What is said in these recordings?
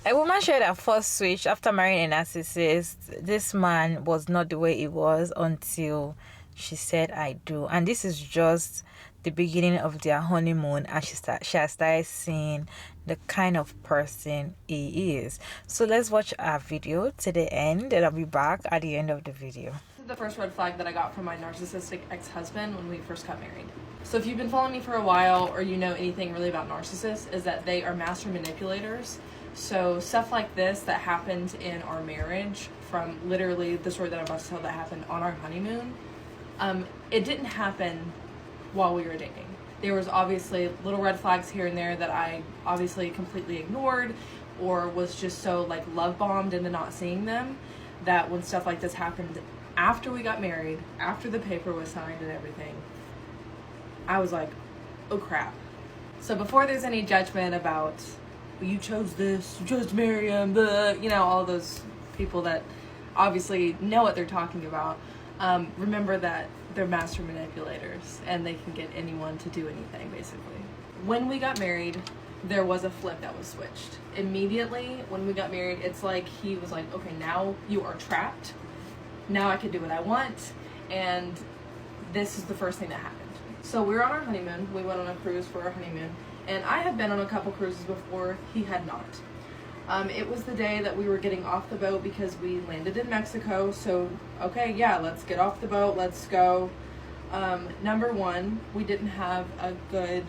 A woman shared her first switch after marrying a narcissist. This man was not the way he was until she said I do. And this is just the beginning of their honeymoon, and she has started seeing the kind of person he is. So let's watch our video to the end, and I'll be back at the end of the video. This is the first red flag that I got from my narcissistic ex-husband when we first got married. So if you've been following me for a while, or you know anything really about narcissists, is that they are master manipulators. So stuff like this that happened in our marriage, from literally the story that I'm about to tell that happened on our honeymoon, it didn't happen while we were dating. There was obviously little red flags here and there that I obviously completely ignored, or was just so like love bombed into not seeing them, that when stuff like this happened after we got married, after the paper was signed and everything, I was like, oh crap. So before there's any judgment about, you chose this, you chose to marry him, blah, you know, all those people that obviously know what they're talking about, remember that they're master manipulators and they can get anyone to do anything, basically. When we got married, there was a flip that was switched. Immediately when we got married, it's like he was like, okay, now you are trapped. Now I can do what I want. And this is the first thing that happened. So we were on our honeymoon. We went on a cruise for our honeymoon. And I had been on a couple cruises before, he had not. It was the day that we were getting off the boat because we landed in Mexico. So, okay, yeah, let's get off the boat, let's go. Number one, we didn't have a good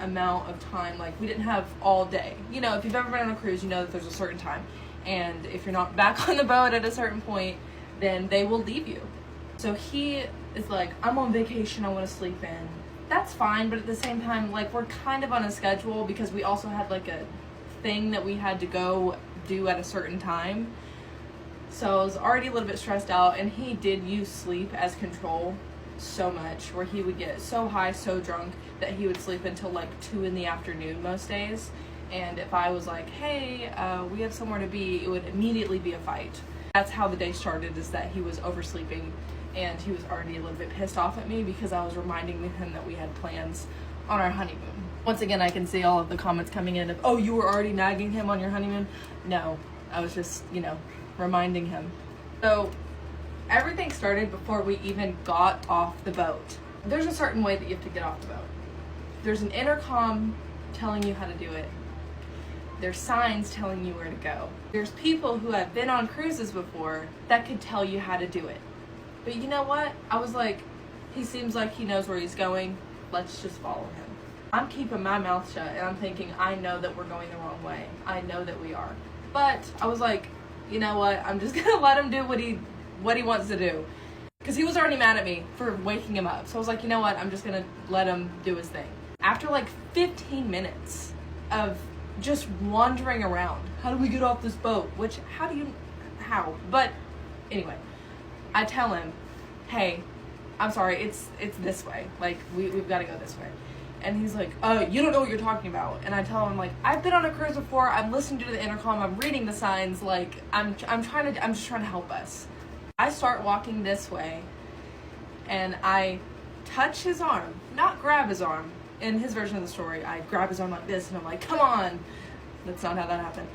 amount of time. Like, we didn't have all day. You know, if you've ever been on a cruise, you know that there's a certain time. And if you're not back on the boat at a certain point, then they will leave you. So he is like, I'm on vacation, I want to sleep in. That's fine, but at the same time, like, we're kind of on a schedule because we also had like a thing that we had to go do at a certain time. So I was already a little bit stressed out, and he did use sleep as control so much, where he would get so high, so drunk, that he would sleep until like 2 in the afternoon most days. And if I was like, hey, we have somewhere to be, it would immediately be a fight. That's how the day started, is that he was oversleeping, and he was already a little bit pissed off at me because I was reminding him that we had plans on our honeymoon. Once again, I can see all of the comments coming in of, oh, you were already nagging him on your honeymoon? No, I was just, you know, reminding him. So everything started before we even got off the boat. There's a certain way that you have to get off the boat. There's an intercom telling you how to do it. There's signs telling you where to go. There's people who have been on cruises before that could tell you how to do it. But you know what? I was like, he seems like he knows where he's going. Let's just follow him. I'm keeping my mouth shut, and I'm thinking, I know that we're going the wrong way. I know that we are. But I was like, you know what? I'm just gonna let him do what he wants to do. Because he was already mad at me for waking him up. So I was like, you know what? I'm just gonna let him do his thing. After like 15 minutes of just wandering around, how do we get off this boat? Which, how? But anyway, I tell him, hey, I'm sorry, it's this way. Like, we've got to go this way. And he's like, you don't know what you're talking about. And I tell him, like, I've been on a cruise before, I'm listening to the intercom, I'm reading the signs, like, I'm just trying to help us. I start walking this way, and I touch his arm, not grab his arm. In his version of the story, I grab his arm like this, and I'm like, come on. That's not how that happened.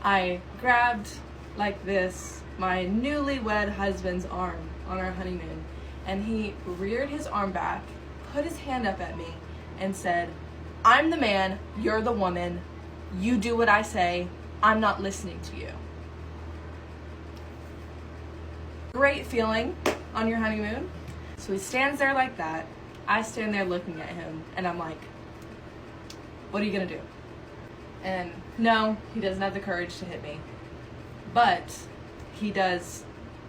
I grabbed, like this, my newlywed husband's arm on our honeymoon, and he reared his arm back, put his hand up at me, and said, I'm the man, you're the woman, you do what I say, I'm not listening to you. Great feeling on your honeymoon. So he stands there like that, I stand there looking at him, and I'm like, what are you gonna do? And no, he doesn't have the courage to hit me, but he does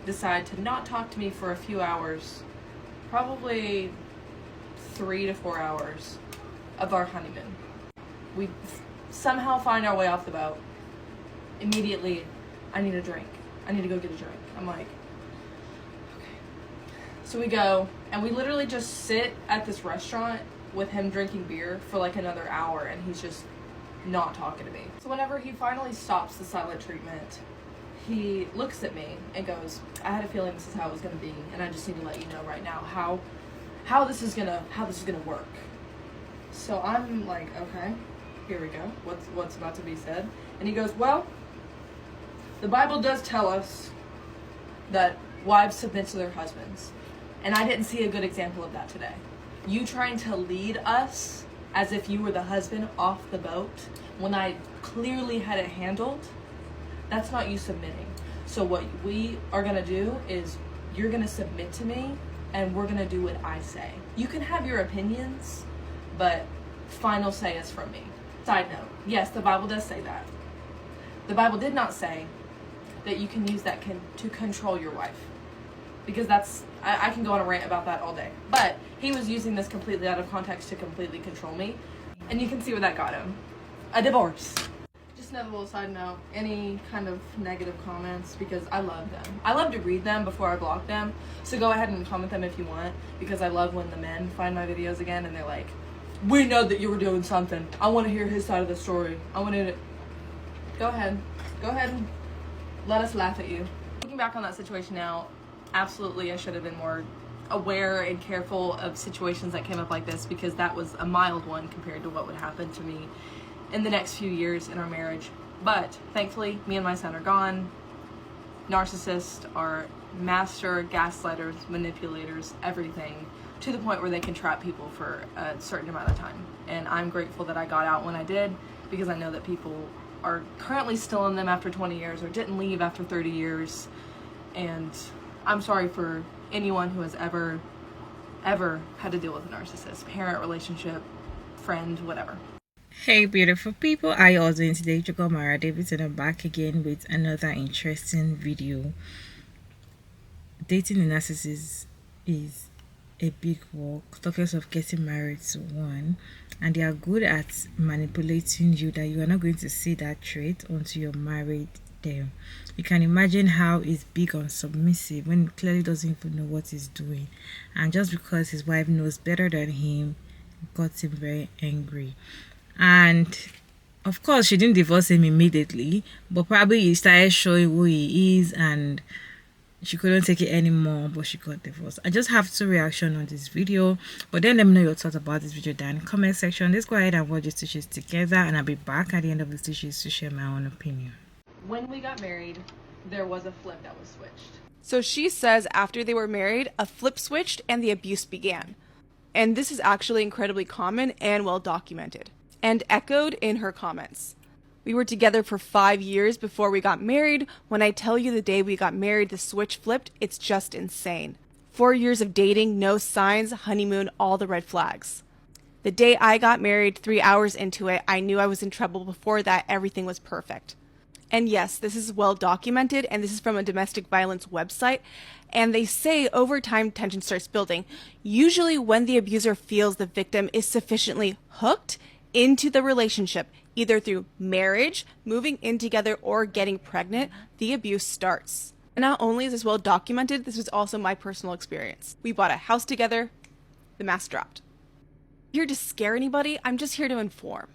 decide to not talk to me for a few hours, probably 3 to 4 hours of our honeymoon. We somehow find our way off the boat. Immediately, I need a drink. I need to go get a drink. I'm like, okay. So we go, and we literally just sit at this restaurant with him drinking beer for like another hour, and he's just not talking to me. So whenever he finally stops the silent treatment, he looks at me and goes, I had a feeling this is how it was gonna be, and I just need to let you know right now how this is gonna work. So I'm like, okay, here we go. What's about to be said? And he goes, well, The Bible does tell us that wives submit to their husbands. And I didn't see a good example of that today. You trying to lead us as if you were the husband off the boat when I clearly had it handled, that's not you submitting. So what we are going to do is you're going to submit to me and we're going to do what I say. You can have your opinions, but final say is from me. Side note, yes, the Bible does say that. The Bible did not say that you can use that to control your wife. Because I can go on a rant about that all day. But he was using this completely out of context to completely control me. And you can see where that got him. A divorce. Just another little side note, any kind of negative comments, because I love them. I love to read them before I block them. So go ahead and comment them if you want, because I love when the men find my videos again and they're like, we know that you were doing something. I want to hear his side of the story. I want to... Go ahead and let us laugh at you. Looking back on that situation now, absolutely I should have been more aware and careful of situations that came up like this, because that was a mild one compared to what would happen to me in the next few years in our marriage. But thankfully, me and my son are gone. Narcissists are master gaslighters, manipulators, everything, to the point where they can trap people for a certain amount of time. And I'm grateful that I got out when I did, because I know that people are currently still in them after 20 years or didn't leave after 30 years. And I'm sorry for anyone who has ever had to deal with a narcissist, parent, relationship, friend, whatever. Hey beautiful people, how you all doing today? Jacob Mara David, and I'm back again with another interesting video. Dating a narcissist is a big work. Talkers of getting married to one, and they are good at manipulating you that you are not going to see that trait until you're married them. You can imagine how he's big on submissive when he clearly doesn't even know what he's doing, and just because his wife knows better than him got him very angry. And of course she didn't divorce him immediately, but probably he started showing who he is and she couldn't take it anymore, but she got divorced. I just have 2 reactions on this video, but then let me know your thoughts about this video down in the comment section. Let's go ahead and watch the stitches together, and I'll be back at the end of the stitches to share my own opinion. When we got married, there was a flip that was switched. So she says after they were married, a flip switched and the abuse began. And this is actually incredibly common and well documented, and echoed in her comments. We were together for 5 years before we got married. When I tell you the day we got married, the switch flipped, it's just insane. 4 years of dating, no signs, honeymoon, all the red flags. The day I got married, 3 hours into it, I knew I was in trouble. Before that, everything was perfect. And yes, this is well documented, and this is from a domestic violence website. And they say over time, tension starts building. Usually when the abuser feels the victim is sufficiently hooked into the relationship, either through marriage, moving in together, or getting pregnant, the abuse starts. And not only is this well documented, this was also my personal experience. We bought a house together, the mask dropped. I'm here to scare anybody, I'm just here to inform.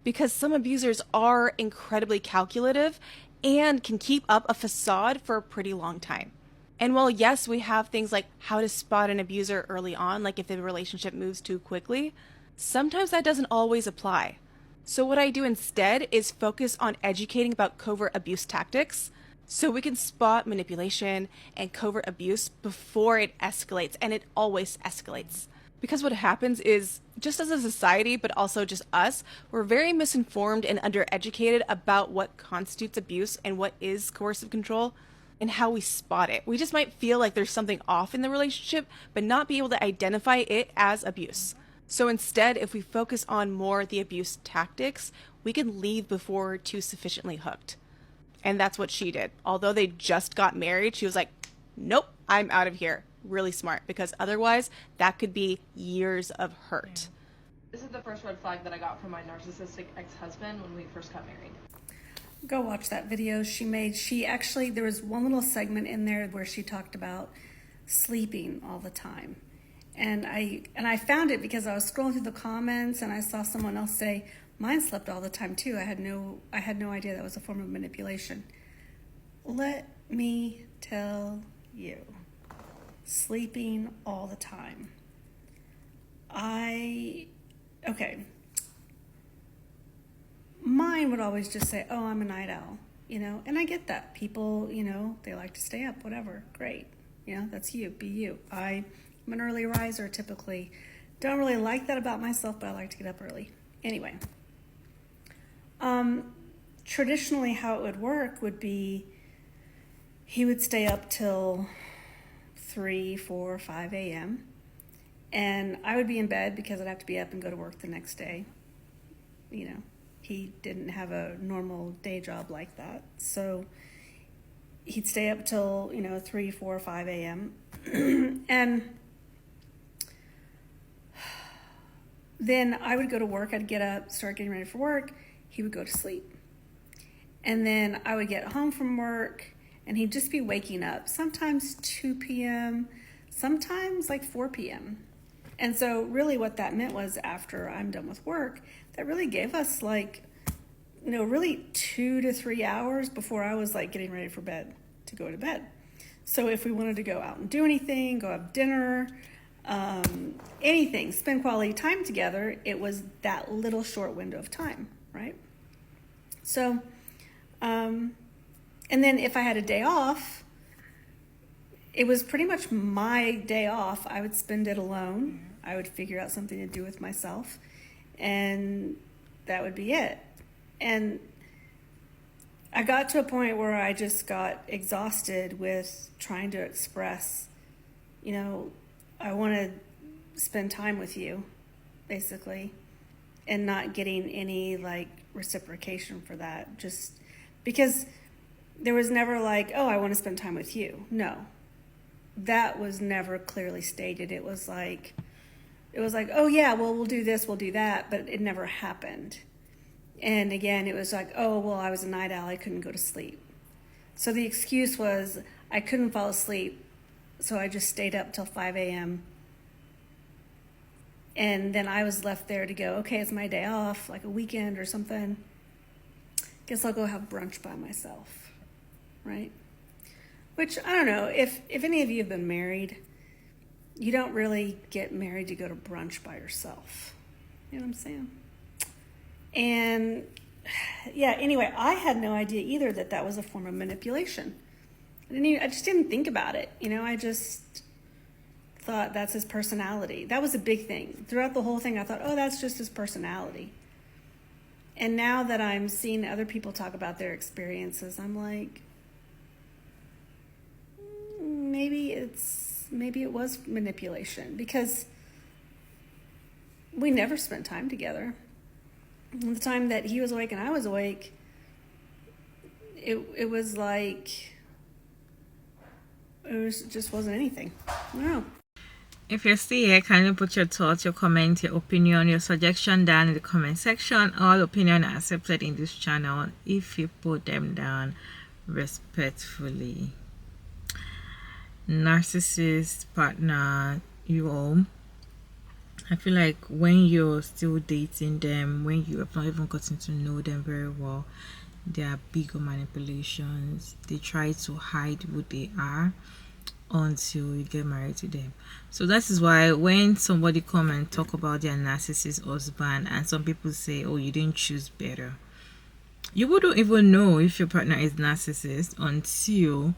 Because some abusers are incredibly calculative and can keep up a facade for a pretty long time. And while yes, we have things like how to spot an abuser early on, like if the relationship moves too quickly, sometimes that doesn't always apply. So what I do instead is focus on educating about covert abuse tactics so we can spot manipulation and covert abuse before it escalates, and it always escalates. Because what happens is, just as a society, but also just us, we're very misinformed and undereducated about what constitutes abuse and what is coercive control and how we spot it. We just might feel like there's something off in the relationship, but not be able to identify it as abuse. So instead, if we focus on more the abuse tactics, we can leave before we're too sufficiently hooked. And that's what she did. Although they just got married, she was like, nope, I'm out of here. Really smart, because otherwise that could be years of hurt. This is the first red flag that I got from my narcissistic ex-husband when we first got married. Go watch that video she made. There was one little segment in there where she talked about sleeping all the time. And I found it because I was scrolling through the comments and I saw someone else say, mine slept all the time too. I had no idea that was a form of manipulation. Let me tell you, sleeping all the time. Mine would always just say, oh, I'm a night owl. and I get that. People, they like to stay up, whatever, great. That's you, be you. I'm an early riser typically. Don't really like that about myself, but I like to get up early. Anyway, traditionally how it would work would be he would stay up till 3, 4, 5 a.m. And I would be in bed because I'd have to be up and go to work the next day. He didn't have a normal day job like that. So he'd stay up till, 3, 4, 5 a.m. And then I would go to work. I'd get up, start getting ready for work. He would go to sleep. And then I would get home from work and he'd just be waking up, sometimes 2 p.m., sometimes like 4 p.m. And so really what that meant was after I'm done with work, that really gave us really 2 to 3 hours before I was like getting ready for bed to go to bed. So if we wanted to go out and do anything, go have dinner, anything, spend quality time together, it was that little short window of time, right? So, and then if I had a day off, it was pretty much my day off. I would spend it alone. I would figure out something to do with myself, and that would be it. And I got to a point where I just got exhausted with trying to express, I want to spend time with you, basically, and not getting any reciprocation for that. Just because there was never I want to spend time with you. No, that was never clearly stated. It was like, oh yeah, well, we'll do this, we'll do that, but it never happened. And again, it was like, oh, well, I was a night owl, I couldn't go to sleep. So the excuse was I couldn't fall asleep, so I just stayed up till 5 a.m. And then I was left there to go, okay, it's my day off, like a weekend or something. Guess I'll go have brunch by myself, right? Which, I don't know, if any of you have been married, you don't really get married to go to brunch by yourself. You know what I'm saying? And yeah, anyway, I had no idea either that was a form of manipulation. I just didn't think about it. I just thought that's his personality. That was a big thing. Throughout the whole thing, I thought, oh, that's just his personality. And now that I'm seeing other people talk about their experiences, I'm like, maybe it was manipulation, because we never spent time together. The time that he was awake and I was awake, it was like, just wasn't anything. I don't know. If you're still here, kindly put your thoughts, your comments, your opinion, your suggestion down in the comment section. All opinions are accepted in this channel if you put them down respectfully. Narcissist partner, I feel like when you're still dating them, when you have not even gotten to know them very well, there are bigger manipulations. They try to hide who they are until you get married to them. So that is why when somebody come and talk about their narcissist husband, and some people say, oh, you didn't choose better, you wouldn't even know if your partner is narcissist until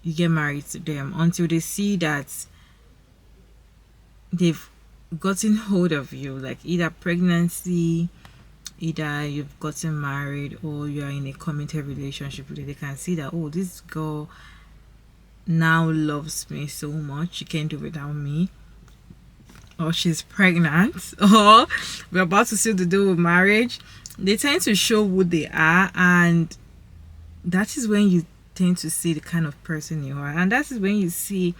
you get married to them, until they see that they've gotten hold of you, like either pregnancy, either you've gotten married, or you are in a committed relationship with them. They can see that, oh, this girl now loves me so much, she can't do without me, or she's pregnant, or we're about to seal the deal with marriage. They tend to show who they are, and that is when you tend to see the kind of person you are. And that is when you see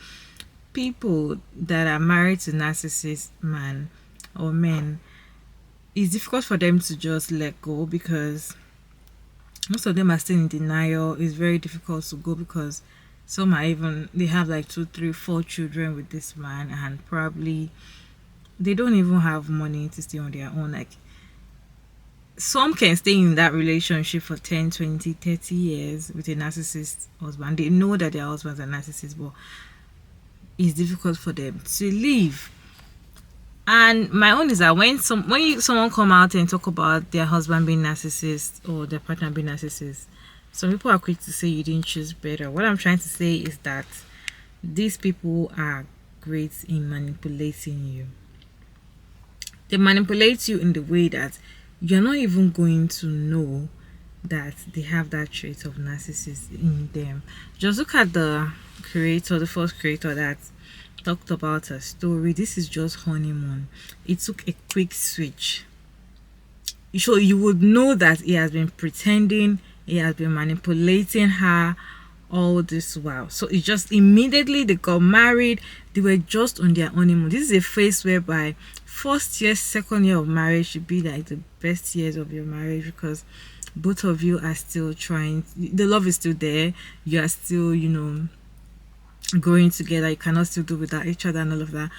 people that are married to narcissist man or men, it's difficult for them to just let go, because most of them are still in denial. It's very difficult to go, because some are even, they have like 2, 3, 4 children with this man, and probably they don't even have money to stay on their own. Like, some can stay in that relationship for 10, 20, 30 years with a narcissist husband. They know that their husbands are narcissists, but it's difficult for them to leave. And my own is that someone come out and talk about their husband being narcissist or their partner being narcissist, some people are quick to say you didn't choose better. What I'm trying to say is that these people are great in manipulating you. They manipulate you in the way that you're not even going to know that they have that trait of narcissist in them. Just look at the first creator that talked about her story. This is just honeymoon. It took a quick switch. So you would know that he has been pretending, he has been manipulating her all this while. So it just immediately they got married. They were just on their honeymoon. This is a phase whereby first year, second year of marriage should be like the best years of your marriage, because both of you are still trying, the love is still there, you are still, growing together, you cannot still do without each other and all of that.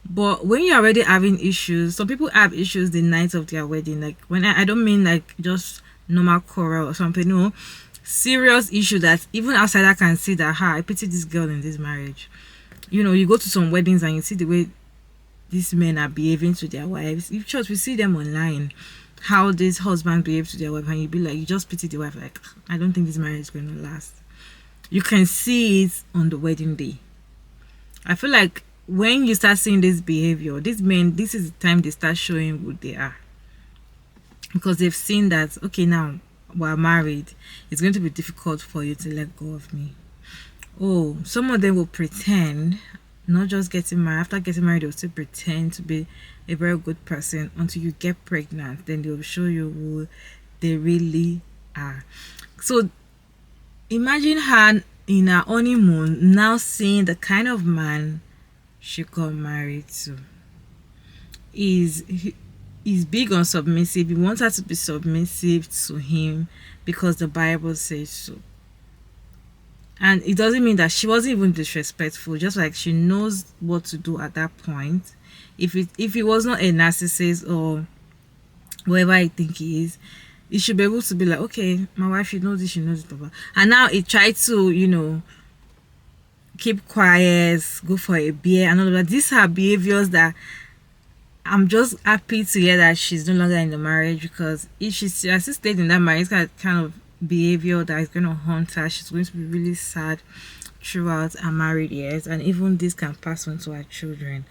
But when you're already having issues, some people have issues the night of their wedding. Like, when I don't mean like just normal quarrel or something, no, serious issue that even outsider can see that, I pity this girl in this marriage. You go to some weddings and you see the way these men are behaving to their wives. If church, we see them online, how this husband behaves to their wife, and you be like, you just pity the wife, like, I don't think this marriage is going to last. You can see it on the wedding day. I feel like when you start seeing this behavior, these men, this is the time they start showing who they are, because they've seen that, okay, now we're married, it's going to be difficult for you to let go of me. Oh, some of them will pretend, not just getting married. After getting married, they'll still pretend to be a very good person until you get pregnant. Then they'll show you who they really are. So imagine her in her honeymoon, now seeing the kind of man she got married to. He's big on submissive. He wants her to be submissive to him because the Bible says so. And it doesn't mean that she wasn't even disrespectful, just like she knows what to do at that point. If he was not a narcissist or whatever I think he is, he should be able to be like, okay, my wife, she knows this, she knows it. And now he tried to, keep quiet, go for a beer and all of that. These are behaviors that I'm just happy to hear that she's no longer in the marriage, because if she still stayed in that marriage, it's kind of behavior that is going to haunt her. She's going to be really sad throughout her married years, and even this can pass on to her children.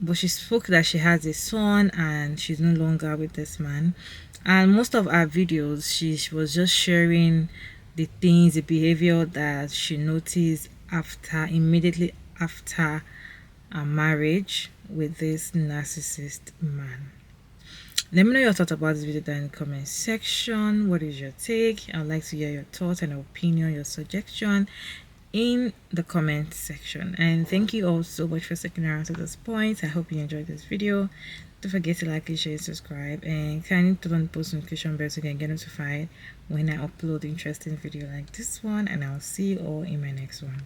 But she spoke that she has a son and she's no longer with this man, and most of her videos she was just sharing the behavior that she noticed immediately after a marriage with this narcissist man. Let me know your thoughts about this video down in the comment section. What is your take? I'd like to hear your thoughts and opinion, your suggestion in the comment section. And thank you all so much for sticking around to this point. I hope you enjoyed this video. Don't forget to like, share, subscribe, and kindly turn on the post notification bell so you can get notified when I upload interesting video like this one. And I'll see you all in my next one.